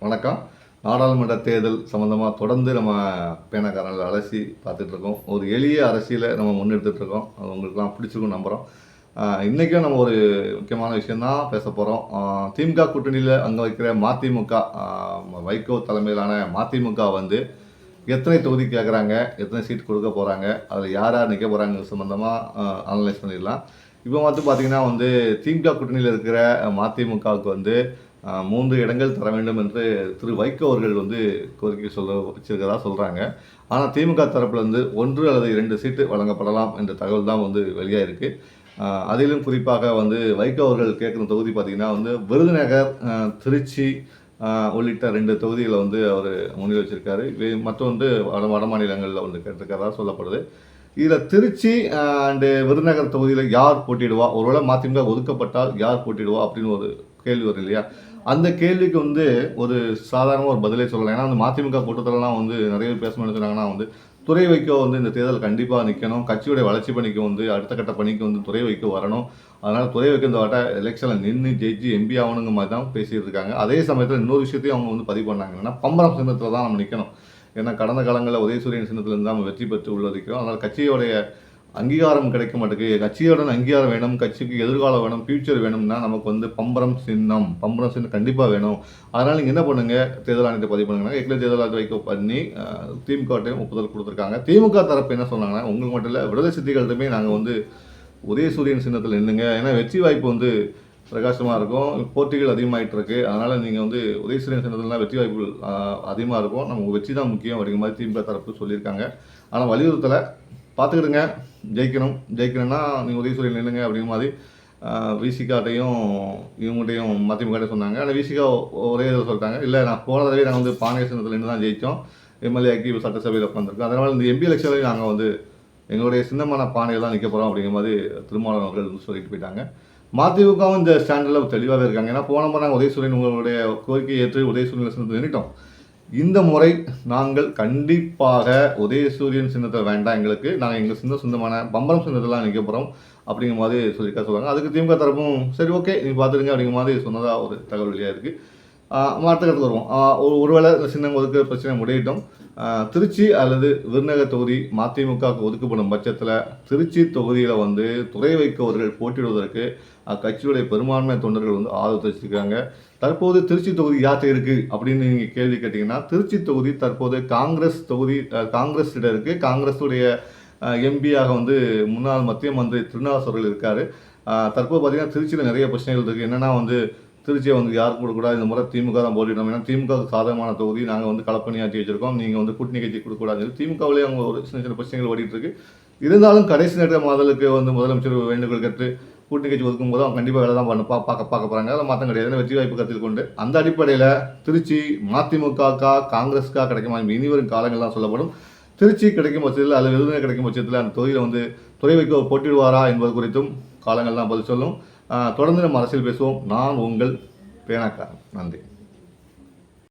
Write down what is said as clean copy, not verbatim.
வணக்கம். நாடாளுமன்ற தேர்தல் சம்மந்தமாக தொடர்ந்து நம்ம பேனாக்காரர்கள் அலசி பார்த்துட்ருக்கோம். ஒரு எளிய அரசியலை நம்ம முன்னெடுத்துட்ருக்கோம். அது உங்களுக்குலாம் பிடிச்சிருக்குன்னு நம்புகிறோம். இன்றைக்கும் நம்ம ஒரு முக்கியமான விஷயந்தான் பேச போகிறோம். திமுக கூட்டணியில் அங்கே வைக்கிற மதிமுக, வைகோ தலைமையிலான மதிமுக வந்து எத்தனை தொகுதி கேட்குறாங்க, எத்தனை சீட் கொடுக்க போகிறாங்க, அதில் யார் யார் நிற்க போகிறாங்க சம்மந்தமாக அனலைஸ் பண்ணிடலாம். இப்போ பார்த்தீங்கன்னா திமுக கூட்டணியில் இருக்கிற மதிமுகவுக்கு 3 இடங்கள் தர வேண்டும் என்று திரு வைகோ அவர்கள் கோரிக்கை வச்சிருக்கிறதா சொல்கிறாங்க. ஆனால் திமுக தரப்பில் 1 அல்லது 2 சீட்டு வழங்கப்படலாம் என்ற தகவல் தான் வெளியாக இருக்குது. அதிலும் குறிப்பாக வைகோ அவர்கள் கேட்குற தொகுதி பார்த்திங்கன்னா விருதுநகர், திருச்சி உள்ளிட்ட 2 தொகுதிகளை அவர் முன்னிலை வச்சிருக்காரு. மற்றொன்று வட மாநிலங்களில் கேட்டிருக்கிறதா சொல்லப்படுது. இதில் திருச்சி அண்டு விருதுநகர் தொகுதியில் யார் போட்டிடுவா, ஒருவேளை மதிமுக ஒதுக்கப்பட்டால் யார் போட்டிடுவா அப்படின்னு ஒரு கேள்வி வரும் இல்லையா? அந்த கேள்விக்கு ஒரு சாதாரண ஒரு பதிலே சொல்லலாம். ஏன்னா மதிமுக கூட்டத்திலலாம் நிறைய பேர் பேசணும்னு சொன்னாங்கன்னா துறை வைக்கோ இந்த தேர்தல் கண்டிப்பாக நிற்கணும், கட்சியுடைய வளர்ச்சி பணிக்கு அடுத்த கட்ட பணிக்கு துறை வைக்கோ வரணும், அதனால் துறை வைக்க இந்த வாட்ட எலெக்ஷனில் நின்று ஜெயிச்சு எம்பி ஆகணுங்க மாதிரி தான் பேசிகிட்டு இருக்காங்க. அதே சமயத்தில் இன்னொரு விஷயத்தையும் அவங்க பதிவு பண்ணாங்க. ஏன்னா பம்பரம் சின்னத்தில் தான் நம்ம நிற்கணும். ஏன்னா கடந்த காலங்களில் உதயசூரியன் சின்னத்திலிருந்து நம்ம வெற்றி பெற்று உள்ளதிக்கிறோம். அதனால் கட்சியோடைய அங்கீகாரம் கிடைக்க மாட்டேங்குது. கட்சியோட அங்கீகாரம் வேணும், கட்சிக்கு எதிர்காலம் வேணும், ஃபியூச்சர் வேணும்னா நமக்கு பம்பரம் சின்னம் கண்டிப்பாக வேணும். அதனால் நீங்கள் என்ன பண்ணுங்கள், தேர்தல் ஆணையத்தை பதிவு பண்ணுங்கன்னா ஏற்கனவே தேர்தல் ஆணையத்தை வைக்க பண்ணி திமுகட்டையும் ஒப்புதல் கொடுத்துருக்காங்க. திமுக தரப்பு என்ன சொன்னாங்கன்னா, உங்களுக்கு மட்டும் இல்லை விடுதலை சித்திகள்கிட்டமே நாங்கள் உதயசூரியன் சின்னத்தில் நின்றுங்க, ஏன்னா வெற்றி வாய்ப்பு பிரகாசமாக இருக்கும், போட்டிகள் அதிகமாகிட்டு இருக்கு, அதனால் நீங்கள் உதயசூரியன் சின்னத்தில்தான் வெற்றி வாய்ப்புகள் அதிகமாக இருக்கும், நமக்கு வெற்றி தான் முக்கியம் அப்படிங்கிற மாதிரி திமுக தரப்பு சொல்லியிருக்காங்க. ஆனால் வலியுறுத்தலை பார்த்துக்கிடுங்க, ஜெயிக்கணும்னா நீங்கள் உதயசூரியன் நில்லுங்க அப்படிங்கிற மாதிரி விசிகாட்டையும் இவங்கள்ட்டையும் மதிமுகட்டையும் சொன்னாங்க. ஆனால் விசிகா ஒரே இதில் சொல்லிட்டாங்க, இல்லை நான் போன தடவை நாங்கள் பானைய சின்னத்தில் நின்று தான் ஜெயித்தோம், எம்எல்ஏக்கு இப்போ சட்டசபையில் உட்காந்துருக்கோம், அதனால் இந்த எம்பி எலெக்ஷன்லையும் நாங்கள் எங்களுடைய சின்னமான பானையில் தான் நிற்க போகிறோம் அப்படிங்கிற மாதிரி திருமாவளவன் அவர்கள் சொல்லிட்டு போயிட்டாங்க. மதிமுகவும் இந்த ஸ்டாண்டில் தெளிவாகவே இருக்காங்க. ஏன்னா போன முறை நாங்கள் உதயசூரியன் உங்களுடைய கோரிக்கையை ஏற்று உதயசூரியன் சின்னத்தில் நின்றுட்டோம். இந்த முறை நாங்கள் கண்டிப்பாக உதயசூரியன் சின்னத்தில் வேண்டாம், எங்களுக்கு நாங்கள் எங்கள் சொந்தமான பம்பரம் சின்னத்தில் நிற்க போகிறோம் அப்படிங்கிற மாதிரி சொல்லுவாங்க. அதுக்கு திமுக தரப்பும் சரி ஓகே நீங்கள் பார்த்துடுங்க அப்படிங்கிற மாதிரி சொன்னதாக ஒரு தகவல் வெளியாக இருக்குது. அடுத்த கருத்து வருவோம். ஒருவேளை சின்னம் ஒதுக்க பிரச்சனை முடியட்டும். திருச்சி அல்லது விருதுநகர் தொகுதி மதிமுகவுக்கு ஒதுக்கப்படும் பட்சத்தில் திருச்சி தொகுதியில் துறை வைக்கவர்கள் போட்டியிடுவதற்கு அக்கட்சியுடைய பெரும்பான்மை தொண்டர்கள் ஆதரவு தெரிவிச்சிருக்காங்க. தற்போது திருச்சி தொகுதி யார்கிட்ட இருக்குது அப்படின்னு நீங்கள் கேள்வி கேட்டிங்கன்னா, திருச்சி தொகுதி தற்போது காங்கிரஸ் தொகுதி, காங்கிரஸ் கிட்ட இருக்குது. காங்கிரஸுடைய எம்பியாக முன்னாள் மத்திய மந்திரி திருநாவாஸ் அவர்கள் இருக்கார். தற்போது பார்த்திங்கன்னா திருச்சியில் நிறைய பிரச்சனைகள் இருக்குது. என்னென்னா திருச்சியை யாருக்கும் கொடுக்கக்கூடாது, இந்த முறை திமுக தான் போட்டிட்டோம், ஏன்னா திமுக சாதகமான தொகுதி, நாங்கள் களப்பணியாற்றி வச்சுருக்கோம், நீங்கள் கூட்டணி கட்சி கொடுக்கக்கூடாது, திமுகவிலே அவங்க ஒரு சின்ன சின்ன பிரச்சனைகள் ஓடிட்டு இருக்கு. இருந்தாலும் கடைசி நேர மாதலுக்கு முதலமைச்சர் வேண்டுகோள் கேட்டு கூட்டணி கட்சி ஒதுக்கும் போது அவங்க கண்டிப்பாக வேலை தான் பார்க்க போகிறாங்க. அதில் மாற்றம் கிடையாது, வெற்றி வாய்ப்பு கருத்தில் கொண்டு அந்த அடிப்படையில் திருச்சி மதிமுகக்கா காங்கிரஸ்க்கா கிடைக்குமா இனி வரும் காலங்கள் தான் சொல்லப்படும். திருச்சி கிடைக்கும் பட்சத்தில் அல்லது விருதுநகர் கிடைக்கும் பட்சத்தில் அந்த தொகுதியில் துறை வைக்க போட்டிடுவாரா என்பது குறித்தும் காலங்கள் தான் பதில் சொல்லும். தொடர்ந்து நம்ம அரசியல் பேசுவோம். நான் உங்கள் பேனாக்காரன். நன்றி.